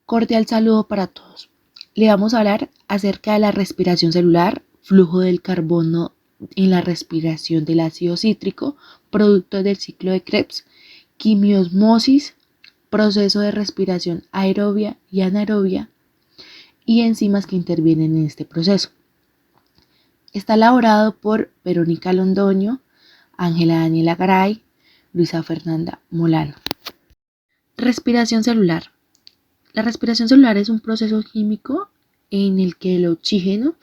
Cordial saludo para todos. Le vamos a hablar acerca de la respiración celular, flujo del carbono en la respiración del ácido cítrico, producto del ciclo de Krebs, quimiosmosis, proceso de respiración aerobia y anaerobia y enzimas que intervienen en este proceso. Está elaborado por Verónica Londoño, Ángela Daniela Garay, Luisa Fernanda Molano. Respiración celular. La respiración celular es un proceso químico en el que el oxígeno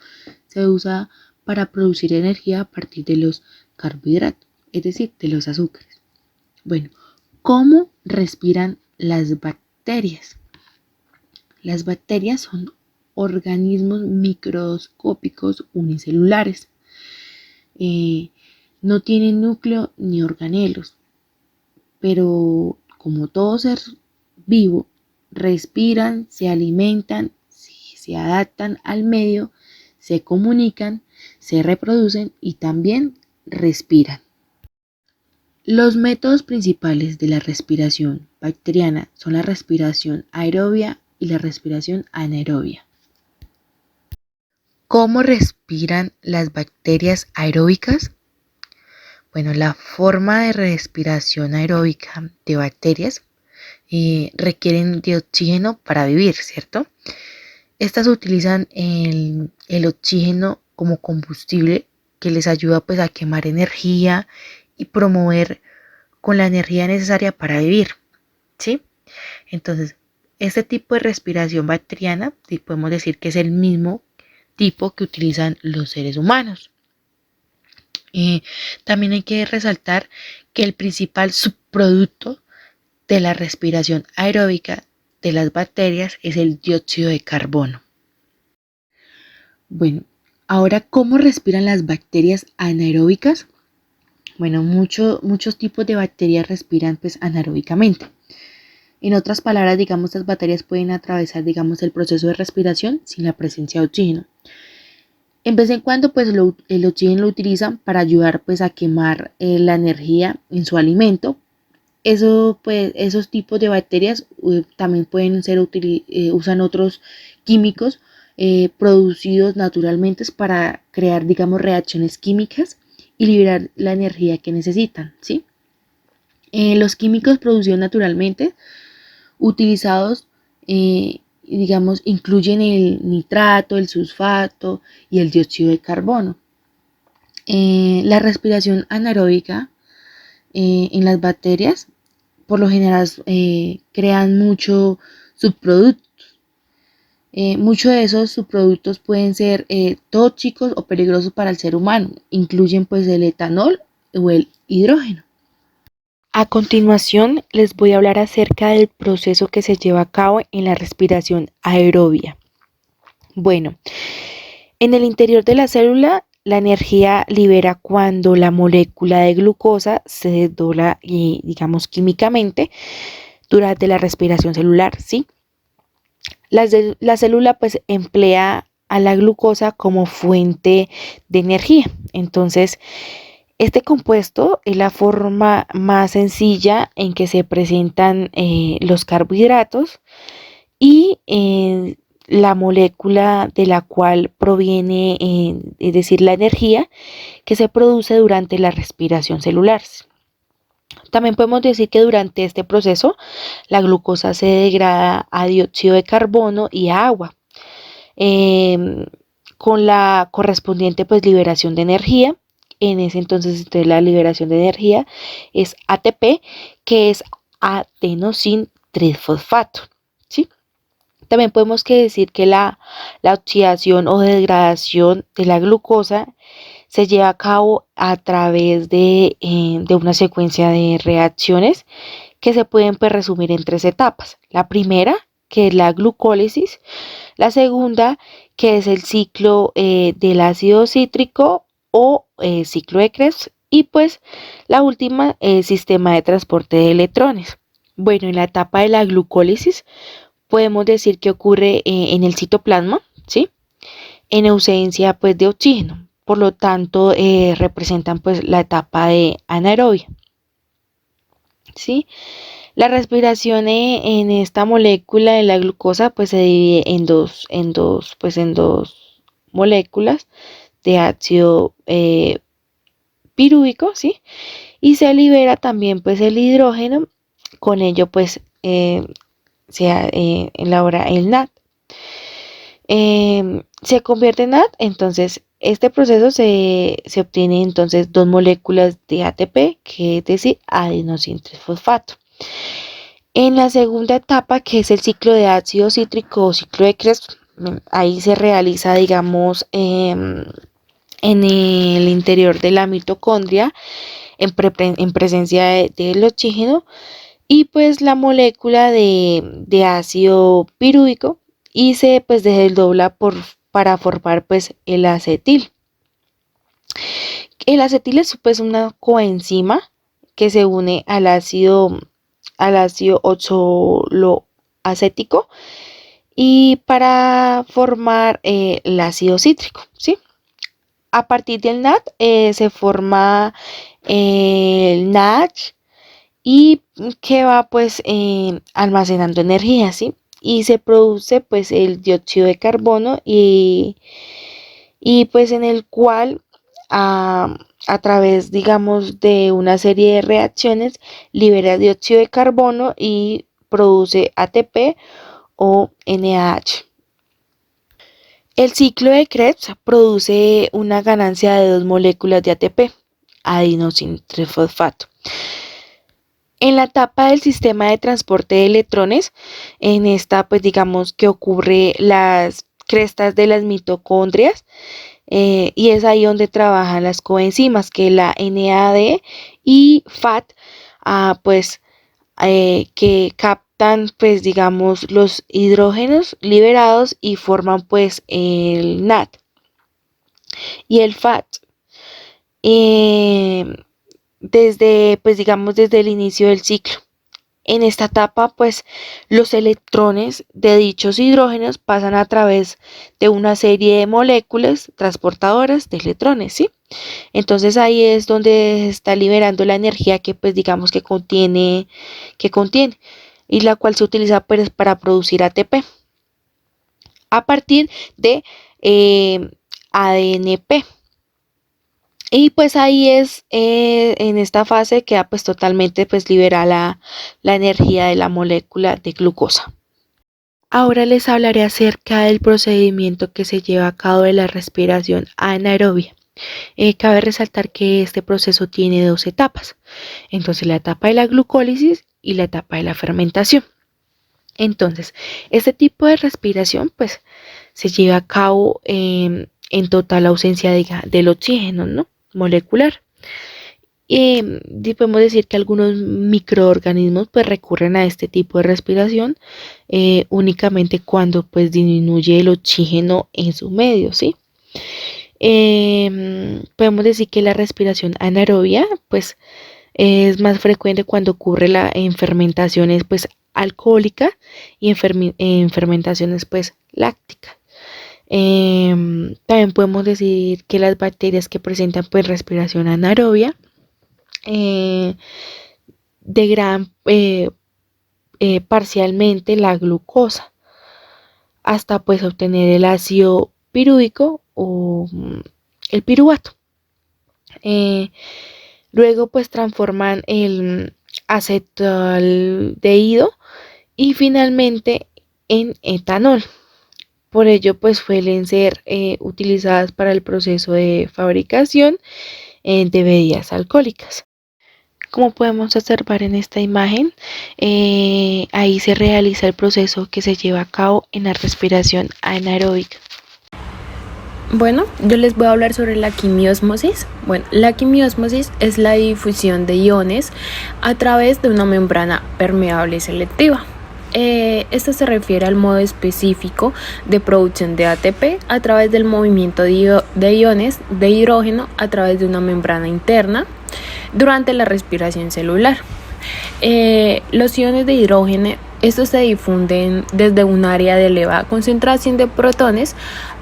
se usa para producir energía a partir de los carbohidratos, es decir, de los azúcares. Bueno, ¿cómo respiran las bacterias? Las bacterias son organismos microscópicos unicelulares. No tienen núcleo ni organelos, pero como todo ser vivo, respiran, se alimentan, se adaptan al medio, se comunican, se reproducen y también respiran. Los métodos principales de la respiración bacteriana son la respiración aerobia y la respiración anaerobia. ¿Cómo respiran las bacterias aeróbicas? Bueno, la forma de respiración aeróbica de bacterias requieren de oxígeno para vivir, ¿cierto? Estas utilizan el oxígeno como combustible que les ayuda pues a quemar energía y promover con la energía necesaria para vivir, ¿sí? Entonces, este tipo de respiración bacteriana, sí podemos decir que es el mismo tipo que utilizan los seres humanos. También hay que resaltar que el principal subproducto de la respiración aeróbica de las bacterias es el dióxido de carbono. Bueno, ahora, ¿cómo respiran las bacterias anaeróbicas? Bueno, muchos tipos de bacterias respiran pues anaeróbicamente. En otras palabras, digamos, las bacterias pueden atravesar, digamos, el proceso de respiración sin la presencia de oxígeno. En vez en cuando, pues el oxígeno lo utilizan para ayudar pues a quemar la energía en su alimento. Esos tipos de bacterias también pueden ser usan otros químicos producidos naturalmente para crear, digamos, reacciones químicas y liberar la energía que necesitan, ¿sí? Los químicos producidos naturalmente, utilizados, digamos, incluyen el nitrato, el sulfato y el dióxido de carbono. La respiración anaeróbica en las bacterias, por lo general, crean muchos subproductos. Muchos de esos subproductos pueden ser tóxicos o peligrosos para el ser humano. Incluyen pues el etanol o el hidrógeno. A continuación les voy a hablar acerca del proceso que se lleva a cabo en la respiración aerobia. Bueno, en el interior de la célula, la energía libera cuando la molécula de glucosa se desdobla, digamos, químicamente durante la respiración celular, ¿sí? La célula pues emplea a la glucosa como fuente de energía. Entonces, este compuesto es la forma más sencilla en que se presentan los carbohidratos y la molécula de la cual proviene, es decir, la energía que se produce durante la respiración celular. También podemos decir que durante este proceso la glucosa se degrada a dióxido de carbono y a agua, con la correspondiente pues liberación de energía. En ese entonces la liberación de energía es ATP, que es adenosin trifosfato, ¿sí? También podemos decir que la oxidación o degradación de la glucosa se lleva a cabo a través de una secuencia de reacciones que se pueden pues, resumir en 3 etapas. La primera, que es la glucólisis. La segunda, que es el ciclo del ácido cítrico o ciclo de Krebs. Y pues la última, el sistema de transporte de electrones. Bueno, en la etapa de la glucólisis podemos decir que ocurre en el citoplasma, ¿sí? En ausencia pues de oxígeno. Por lo tanto, representan pues la etapa de anaerobia, ¿sí? La respiración en esta molécula de la glucosa pues se divide en dos moléculas de ácido pirúvico, ¿sí? Y se libera también pues el hidrógeno, con ello pues se elabora el NAD. Se convierte en NAD, entonces este proceso se obtiene entonces dos moléculas de ATP, que es decir, adenosín trifosfato. En la segunda etapa, que es el ciclo de ácido cítrico o ciclo de Krebs, ahí se realiza, digamos, en el interior de la mitocondria, en presencia del oxígeno, y pues la molécula de ácido pirúvico, y se pues desdobla para formar pues el acetil. El acetil es pues una coenzima que se une al ácido oxaloacético y para formar el ácido cítrico, ¿sí? A partir del NAD se forma el NADH, y que va pues almacenando energía, ¿sí? Y se produce pues el dióxido de carbono y pues en el cual a través, digamos, de una serie de reacciones libera dióxido de carbono y produce ATP o NADH. El ciclo de Krebs produce una ganancia de dos moléculas de ATP, adenosín trifosfato. En la etapa del sistema de transporte de electrones, en esta pues digamos que ocurre las crestas de las mitocondrias, y es ahí donde trabajan las coenzimas, que es la NAD y FAT, pues que captan pues digamos los hidrógenos liberados y forman pues el NAD y el FAT. Desde el inicio del ciclo. En esta etapa, pues los electrones de dichos hidrógenos pasan a través de una serie de moléculas transportadoras de electrones, ¿sí? Entonces ahí es donde se está liberando la energía que pues digamos que contiene y la cual se utiliza pues, para producir ATP a partir de ADNP. Y pues ahí es en esta fase queda pues totalmente pues liberada la energía de la molécula de glucosa. Ahora les hablaré acerca del procedimiento que se lleva a cabo de la respiración anaerobia. Cabe resaltar que este proceso tiene dos etapas. Entonces la etapa de la glucólisis y la etapa de la fermentación. Entonces, este tipo de respiración pues se lleva a cabo en total ausencia del oxígeno, ¿no? Molecular. Y podemos decir que algunos microorganismos pues recurren a este tipo de respiración únicamente cuando pues disminuye el oxígeno en su medio, ¿sí? Podemos decir que la respiración anaerobia pues es más frecuente cuando ocurre en fermentaciones pues alcohólicas y en fermentaciones pues lácticas. También podemos decir que las bacterias que presentan pues respiración anaerobia degradan parcialmente la glucosa hasta pues obtener el ácido pirúvico o el piruvato. Luego pues transforman el acetaldehído y finalmente en etanol. Por ello pues suelen ser utilizadas para el proceso de fabricación de bebidas alcohólicas. Como podemos observar en esta imagen, ahí se realiza el proceso que se lleva a cabo en la respiración anaeróbica. Bueno, yo les voy a hablar sobre la quimiósmosis. Bueno, la quimiósmosis es la difusión de iones a través de una membrana permeable selectiva. Esto se refiere al modo específico de producción de ATP a través del movimiento de iones de hidrógeno a través de una membrana interna durante la respiración celular. Los iones de hidrógeno, estos se difunden desde un área de elevada concentración de protones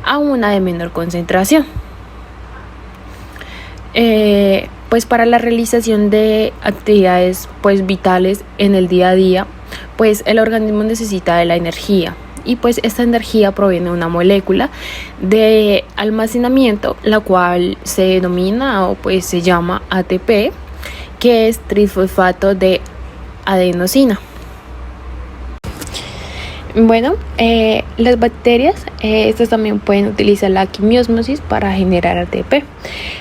a una de menor concentración. Pues para la realización de actividades pues vitales en el día a día, pues el organismo necesita de la energía. Y pues esta energía proviene de una molécula de almacenamiento, la cual se denomina o pues se llama ATP, que es trifosfato de adenosina. Bueno, las bacterias, estas también pueden utilizar la quimiósmosis para generar ATP.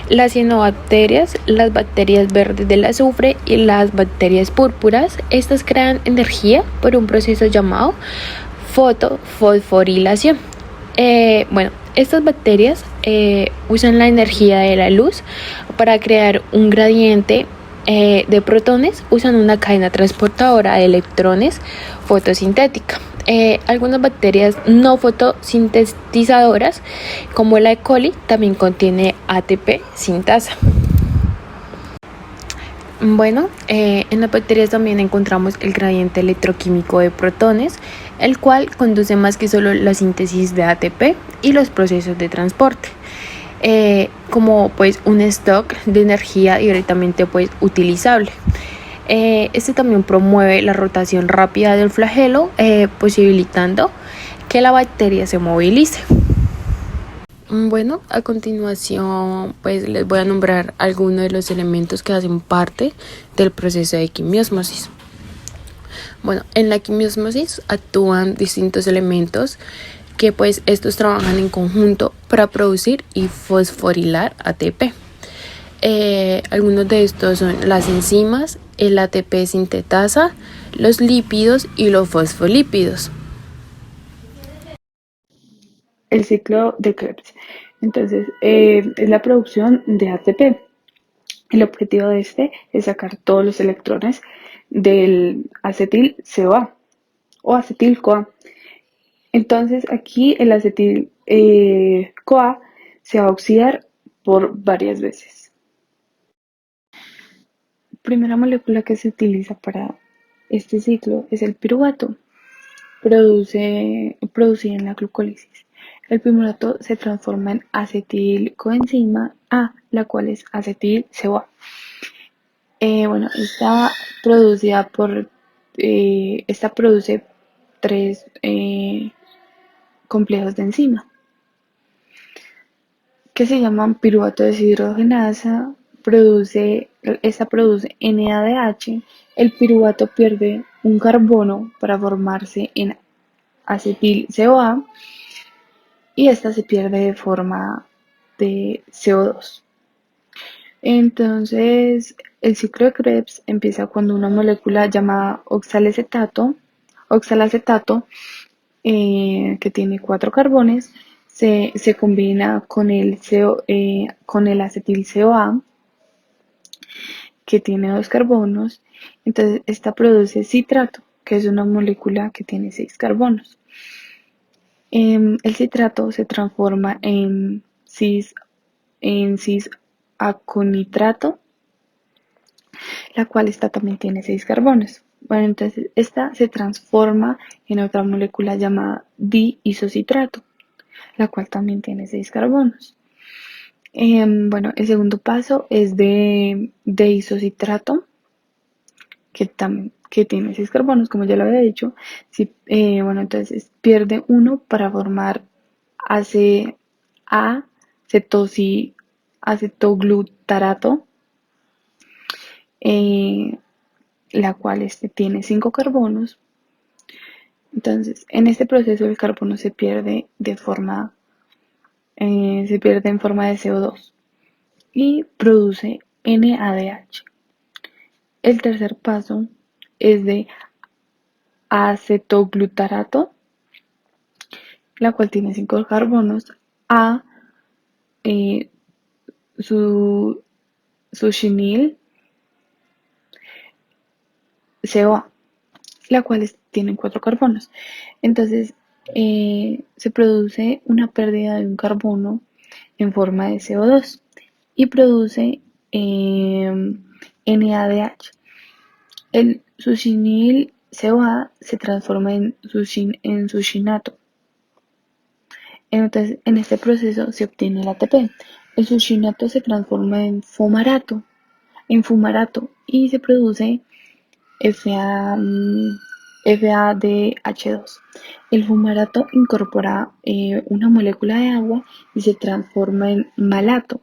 Las cianobacterias, las bacterias verdes del azufre y las bacterias púrpuras, estas crean energía por un proceso llamado fotofosforilación. Bueno, estas bacterias usan la energía de la luz para crear un gradiente de protones, usan una cadena transportadora de electrones fotosintética. Algunas bacterias no fotosintetizadoras, como la E. coli, también contiene ATP sintasa. Bueno, en las bacterias también encontramos el gradiente electroquímico de protones, el cual conduce más que solo la síntesis de ATP y los procesos de transporte, como pues un stock de energía directamente pues utilizable. Este también promueve la rotación rápida del flagelo, posibilitando que la bacteria se movilice. Bueno, a continuación pues les voy a nombrar algunos de los elementos que hacen parte del proceso de quimiósmosis. Bueno, en la quimiósmosis actúan distintos elementos que pues estos trabajan en conjunto para producir y fosforilar ATP. Algunos de estos son las enzimas, el ATP sintetasa, los lípidos y los fosfolípidos. El ciclo de Krebs. Entonces, es la producción de ATP. El objetivo de este es sacar todos los electrones del acetil-CoA o acetil-CoA. Entonces, aquí el acetil-CoA se va a oxidar por varias veces. La primera molécula que se utiliza para este ciclo es el piruvato, producida en la glucólisis. El piruvato se transforma en acetilcoenzima A, la cual es acetil-CoA. Bueno, esta produce tres complejos de enzima que se llaman piruvato deshidrogenasa. Esta produce NADH. El piruvato pierde un carbono para formarse en acetil-CoA y esta se pierde de forma de CO2. Entonces, el ciclo de Krebs empieza cuando una molécula llamada oxalacetato, que tiene 4 carbones, se combina con el acetil-CoA, que tiene 2 carbonos. Entonces, esta produce citrato, que es una molécula que tiene 6 carbonos. El citrato se transforma en cis-aconitrato, la cual esta también tiene 6 carbonos. Bueno, entonces esta se transforma en otra molécula llamada diisocitrato, la cual también tiene 6 carbonos. Bueno, el segundo paso es de isocitrato, que tiene 6 carbonos, como ya lo había dicho. Bueno, entonces pierde uno para formar acetoglutarato, la cual tiene 5 carbonos. Entonces, en este proceso el carbono se pierde en forma de CO2 y produce NADH. El tercer paso es de acetoglutarato, la cual tiene 5 carbonos, a succinil CoA, la cual tiene 4 carbonos. Entonces, se produce una pérdida de un carbono en forma de CO2 y produce NADH. El succinil CoA se transforma en succinato. Entonces, en este proceso se obtiene el ATP. El succinato se transforma en fumarato en fumarato y se produce FADH2. El fumarato incorpora una molécula de agua y se transforma en malato.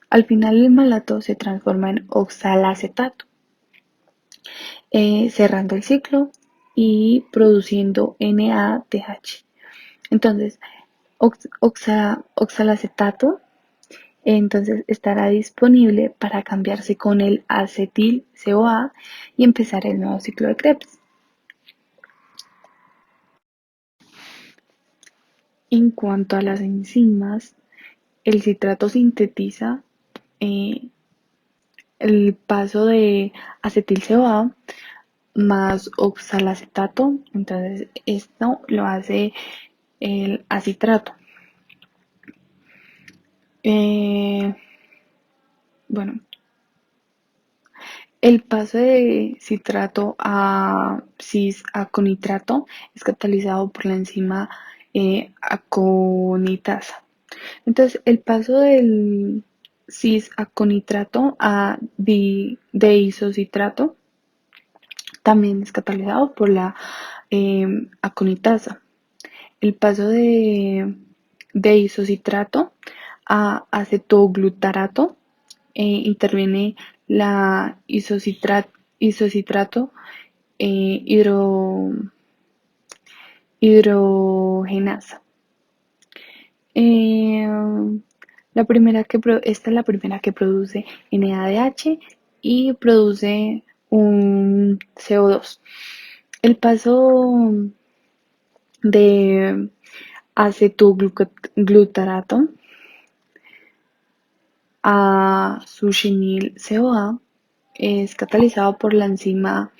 Al final el malato se transforma en oxalacetato, cerrando el ciclo y produciendo NADH. Entonces, oxalacetato entonces estará disponible para cambiarse con el acetil CoA y empezar el nuevo ciclo de Krebs. En cuanto a las enzimas, el citrato sintetiza el paso de acetil CoA más oxalacetato, entonces esto lo hace el acitrato. Bueno, el paso de citrato a cis-aconitrato es catalizado por la enzima aconitasa. Entonces, el paso del cis-aconitrato a deisocitrato también es catalizado por la aconitasa. El paso de deisocitrato a acetoglutarato interviene la isocitrato hidrogenasa. Esta es la primera que produce NADH y produce un CO2. El paso de acetoglutarato a succinil CoA es catalizado por la enzima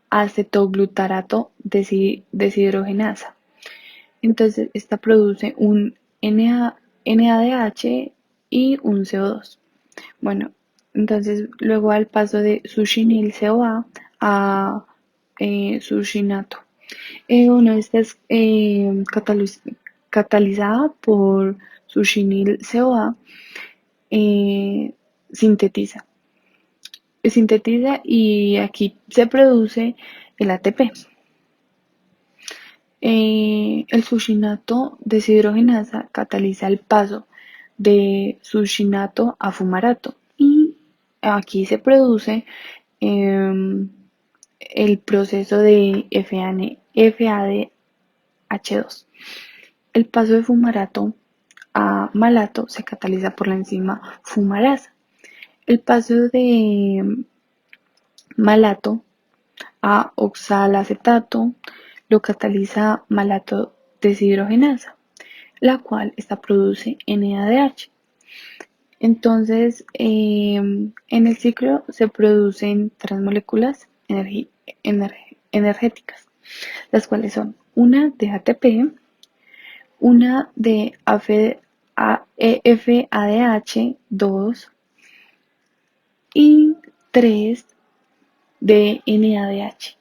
acetoglutarato deshidrogenasa. Entonces, esta produce un NADH y un CO2. Bueno, entonces luego al paso de succinil CoA a succinato. Bueno, esta es catalizada por succinil CoA, sintetiza y aquí se produce el ATP. El succinato deshidrogenasa cataliza el paso de succinato a fumarato y aquí se produce el proceso de FADH2. El paso de fumarato a malato se cataliza por la enzima fumarasa. El paso de malato a oxalacetato lo cataliza malato deshidrogenasa, la cual esta produce NADH. Entonces, en el ciclo se producen tres moléculas energéticas, las cuales son una de ATP, una de FADH2 y tres de NADH.